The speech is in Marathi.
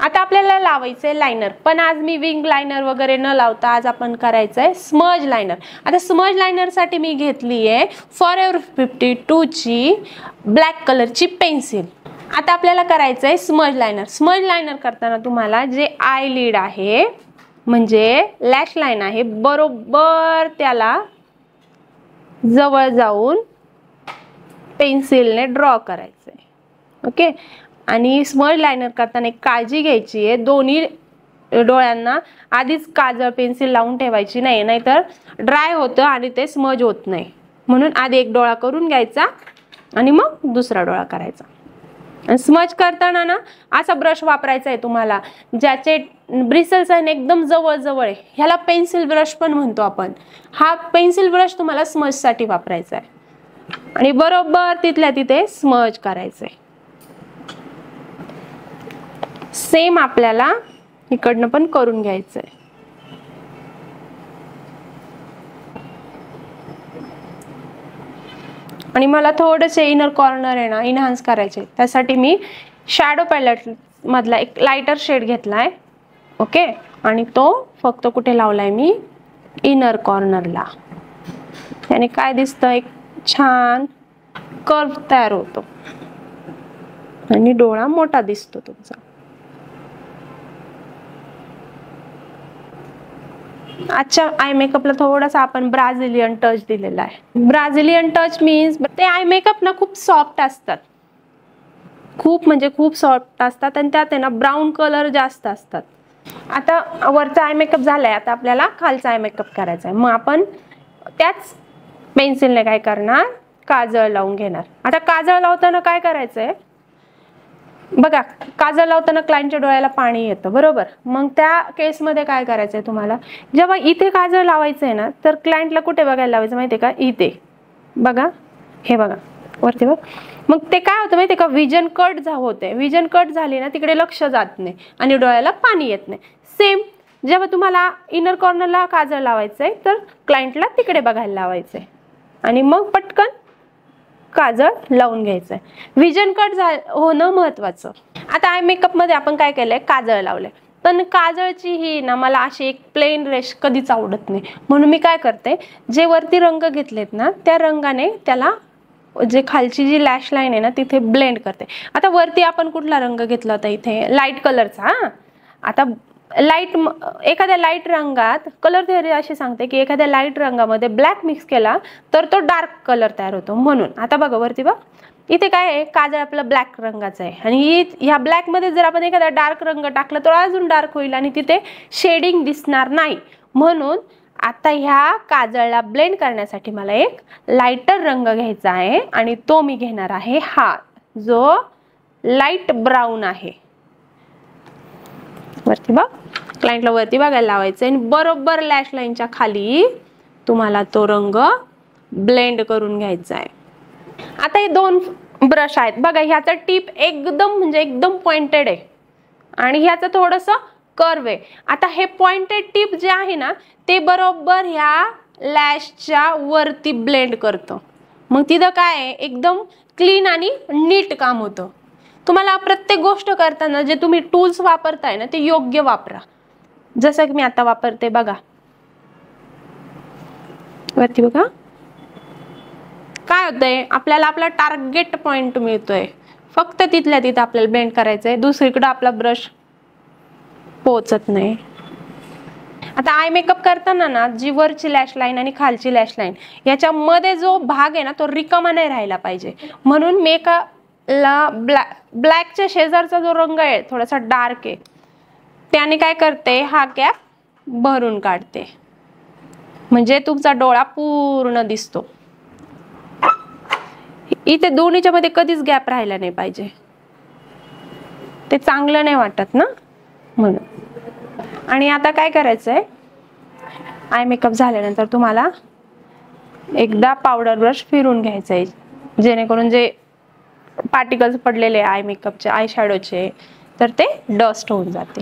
आता आपल्याला लावायचंय लायनर, पण आज मी विंग लायनर वगैरे न लावता आज आपण करायचंय स्मज लायनर. आता स्मज लायनर साठी मी घेतली आहे फॉरएव्हर 52 ची ब्लॅक कलरची पेन्सिल. आता आपल्याला करायचंय स्मज लायनर. स्मज लायनर करताना तुम्हाला जे आयलिड आहे म्हणजे लॅश लाईन आहे बरोबर त्याला जवळ जाऊन पेन्सिलने ड्रॉ करायचंय. ओके. आणि स्मज लायनर करताना एक काळजी घ्यायची आहे, दोन्ही डोळ्यांना आधीच काजळ पेन्सिल लावून ठेवायची नाही, नाहीतर ड्राय होतं आणि ते स्मज होत नाही. म्हणून आधी एक डोळा करून घ्यायचा आणि मग दुसरा डोळा करायचा. आणि स्मज करताना ना असा ब्रश वापरायचा आहे तुम्हाला ज्याचे ब्रिसल्स आहे एकदम जवळ जवळ आहे. ह्याला पेन्सिल ब्रश पण म्हणतो आपण. हा पेन्सिल ब्रश तुम्हाला स्मज साठी वापरायचा आहे आणि बरोबर तिथल्या तिथे स्मज करायचंय. सेम आपल्याला इकडनं पण करून घ्यायचंय. आणि मला थोडेसे इनर कॉर्नर आहे ना इनहान्स करायचे, त्यासाठी मी शॅडो पॅलेट मधला एक लाइटर शेड घेतलाय. ओके. आणि तो फक्त कुठे लावलाय मी इनर कॉर्नरला. त्याने काय दिसतं एक छान कर्व तयार होतो आणि डोळा मोठा दिसतो तुमचा. आजच्या आय मेकअपला थोडासा आपण ब्राझिलियन टच दिलेला आहे. ब्राझिलियन टच मीन्स ते आय मेकअप ना खूप सॉफ्ट असतात, खूप म्हणजे खूप सॉफ्ट असतात आणि त्यात आहे ना ब्राऊन कलर जास्त असतात. आता वरचा आय मेकअप झालाय, आता आपल्याला खालचा आय मेकअप करायचा आहे. मग आपण त्याच पेन्सिलने काय करणार काजळ लावून घेणार. आता काजळ लावताना काय करायचंय बघा, काजळ लावताना क्लायंटच्या डोळ्याला पाणी येतं बरोबर. मग त्या केसमध्ये काय करायचंय तुम्हाला, जेव्हा इथे काजळ लावायचंय ना तर क्लायंटला कुठे बघायला लावायचं माहितीये का, इथे बघा, हे बघा वरती बघ. मग ते काय होतं माहितीये का, विजन कट होते. विजन कट झाली ना तिकडे लक्ष जात नाही आणि डोळ्याला पाणी येत नाही. सेम जेव्हा तुम्हाला इनर कॉर्नरला काजळ लावायचंय तर क्लायंटला तिकडे बघायला लावायचंय आणि मग पटकन काजळ लावून घ्यायचंय. विजन कट होणं महत्वाचं. आता आय मेकअप मध्ये आपण काय केलंय काजळ लावलंय, पण काजळची ही ना मला अशी एक प्लेन रेश कधीच आवडत नाही. म्हणून मी काय करते, जे वरती रंग घेतलेत ना त्या रंगाने त्याला जे खालची जी लॅश लाईन आहे ना तिथे ब्लेंड करते. आता वरती आपण कुठला रंग घेतला होता, इथे लाईट कलरचा. आता लाईट एखाद्या लाईट रंगात कलर थिअरी अशी सांगते की एखाद्या लाईट रंगामध्ये ब्लॅक मिक्स केला तर तो डार्क कलर तयार होतो. म्हणून आता बघा वरती बघ, इथे काय आहे काजळ आपला ब्लॅक रंगाचा आहे आणि ह्या ब्लॅक मध्ये जर आपण एखादा डार्क रंग टाकला तर अजून डार्क होईल आणि तिथे शेडिंग दिसणार नाही. म्हणून आता ह्या काजळला ब्लेंड करण्यासाठी मला एक लाइटर रंग घ्यायचा आहे आणि तो मी घेणार आहे हा जो लाईट ब्राऊन आहे. वरती बघ, क्लायंटला वरती बघायला लावायचं आणि बरोबर लॅश लाईनच्या खाली तुम्हाला तो रंग ब्लेंड करून घ्यायचा आहे. आता हे दोन ब्रश आहेत बघा, ह्याचा टिप एकदम म्हणजे एकदम पॉइंटेड आहे आणि ह्याचं थोडस कर्व आहे. आता हे पॉइंटेड टिप जे आहे ना ते बरोबर ह्या लॅशच्या वरती ब्लेंड करतं. मग तिथं काय आहे एकदम क्लीन आणि नीट काम होतं. तुम्हाला प्रत्येक गोष्ट करताना जे तुम्ही टूल्स वापरताय ना ते योग्य वापरा. जसं की मी आता वापरते बघा, वरती बघा काय होतंय, आपल्याला आपला टार्गेट पॉइंट मिळतोय. फक्त तिथल्या तिथं आपल्याला ब्लेंड करायचंय, दुसरीकडे आपला ब्रश पोहोचत नाही. आता आय मेकअप करताना ना जी वरची लॅश लाईन आणि खालची लॅश लाईन याच्यामध्ये जो भाग आहे ना तो रिकामा नाही राहिला पाहिजे. म्हणून मेकअपला ब्लॅकच्या शेजारचा जो रंग आहे थोडासा डार्क आहे त्याने काय करते, हा गॅप भरून काढते म्हणजे तुमचा डोळा पूर्ण दिसतो. इथे दोन्हीच्या मध्ये कधीच गॅप राहिला नाही पाहिजे, ते चांगलं नाही वाटत ना म्हणून. आणि आता काय करायचंय, आय मेकअप झाल्यानंतर तुम्हाला एकदा पावडर ब्रश फिरून घ्यायचंय जेणेकरून जे पार्टिकल्स पडलेले आय मेकअपचे आय शॅडोचे तर ते डस्ट होऊन जाते.